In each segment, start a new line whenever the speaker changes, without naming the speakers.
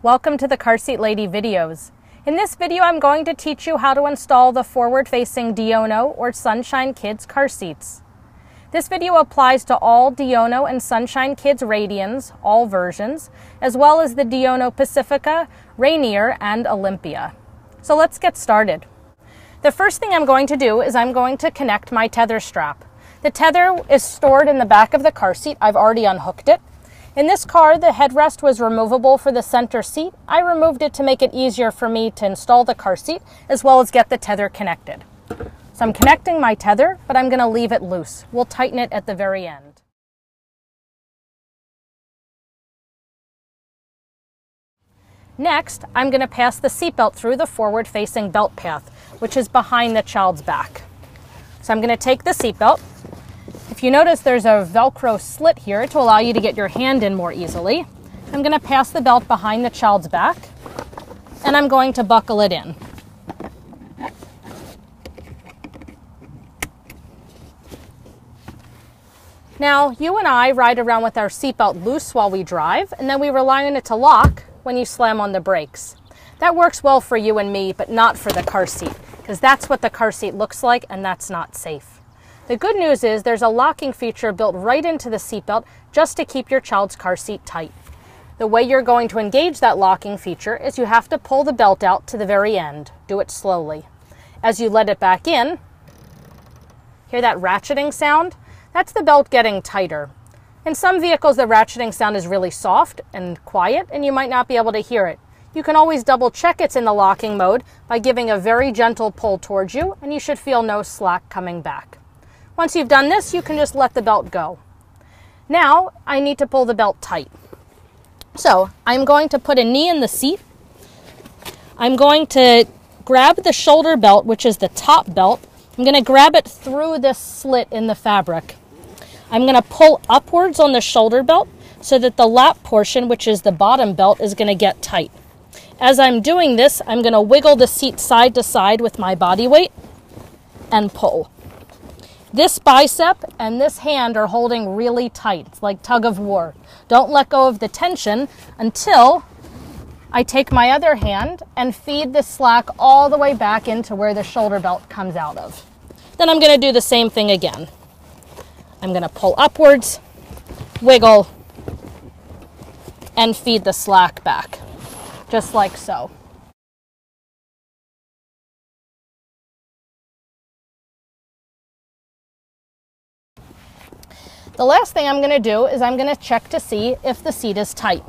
Welcome to the Car Seat Lady videos. In this video, I'm going to teach you how to install the forward-facing Diono or Sunshine Kids car seats. This video applies to all Diono and Sunshine Kids Radians, all versions, as well as the Diono Pacifica, Rainier, and Olympia. So let's get started. The first thing I'm going to do is I'm going to connect my tether strap. The tether is stored in the back of the car seat. I've already unhooked it. In this car, the headrest was removable for the center seat. I removed it to make it easier for me to install the car seat as well as get the tether connected. So I'm connecting my tether, but I'm going to leave it loose. We'll tighten it at the very end. Next, I'm going to pass the seatbelt through the forward-facing belt path, which is behind the child's back. So I'm going to take the seatbelt. If you notice, there's a Velcro slit here to allow you to get your hand in more easily. I'm going to pass the belt behind the child's back, and I'm going to buckle it in. Now, you and I ride around with our seatbelt loose while we drive, and then we rely on it to lock when you slam on the brakes. That works well for you and me, but not for the car seat, because that's what the car seat looks like, and that's not safe. The good news is there's a locking feature built right into the seatbelt just to keep your child's car seat tight. The way you're going to engage that locking feature is you have to pull the belt out to the very end. Do it slowly. As you let it back in, hear that ratcheting sound? That's the belt getting tighter. In some vehicles, the ratcheting sound is really soft and quiet, and you might not be able to hear it. You can always double check it's in the locking mode by giving a very gentle pull towards you, and you should feel no slack coming back. Once you've done this, you can just let the belt go. Now, I need to pull the belt tight. So, I'm going to put a knee in the seat. I'm going to grab the shoulder belt, which is the top belt. I'm going to grab it through this slit in the fabric. I'm going to pull upwards on the shoulder belt so that the lap portion, which is the bottom belt, is going to get tight. As I'm doing this, I'm going to wiggle the seat side to side with my body weight and pull. This bicep and this hand are holding really tight. It's like tug of war. Don't let go of the tension until I take my other hand and feed the slack all the way back into where the shoulder belt comes out of. Then I'm going to do the same thing again. I'm going to pull upwards, wiggle, and feed the slack back, just like so. The last thing I'm going to do is I'm going to check to see if the seat is tight.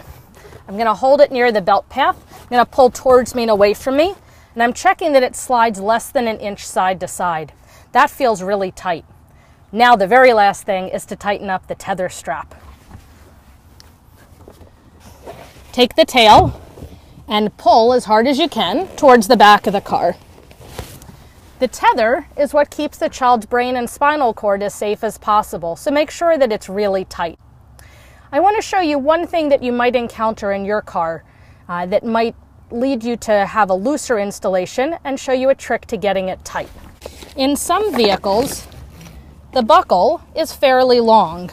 I'm going to hold it near the belt path. I'm going to pull towards me and away from me, and I'm checking that it slides less than an inch side to side. That feels really tight. Now the very last thing is to tighten up the tether strap. Take the tail and pull as hard as you can towards the back of the car. The tether is what keeps the child's brain and spinal cord as safe as possible, so make sure that it's really tight. I want to show you one thing that you might encounter in your car that might lead you to have a looser installation and show you a trick to getting it tight. In some vehicles, the buckle is fairly long.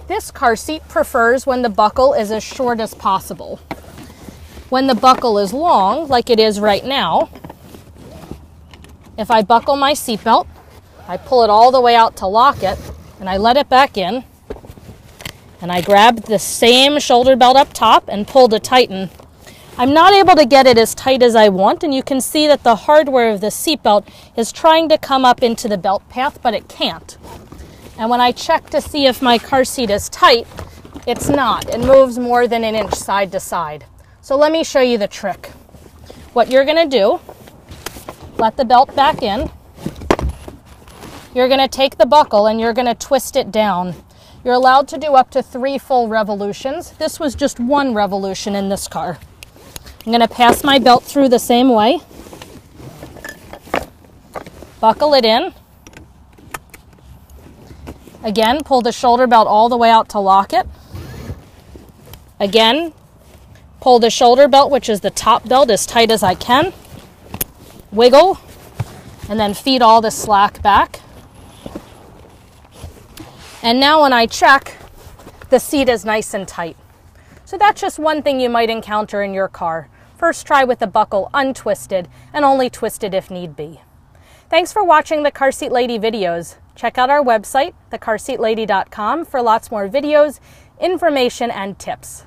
This car seat prefers when the buckle is as short as possible. When the buckle is long, like it is right now, if I buckle my seatbelt, I pull it all the way out to lock it, and I let it back in, and I grab the same shoulder belt up top and pull to tighten. I'm not able to get it as tight as I want, and you can see that the hardware of the seatbelt is trying to come up into the belt path, but it can't. And when I check to see if my car seat is tight, it's not. It moves more than an inch side to side. So let me show you the trick. What you're going to do, let the belt back in. You're going to take the buckle and you're going to twist it down. You're allowed to do up to 3 full revolutions. This was just 1 revolution in this car. I'm going to pass my belt through the same way. Buckle it in. Again, pull the shoulder belt all the way out to lock it. Again, pull the shoulder belt, which is the top belt, as tight as I can. Wiggle, and then feed all the slack back. And now when I check, the seat is nice and tight. So that's just one thing you might encounter in your car. First try with the buckle untwisted and only twisted if need be. Thanks for watching the Car Seat Lady videos. Check out our website, thecarseatlady.com, for lots more videos, information, and tips.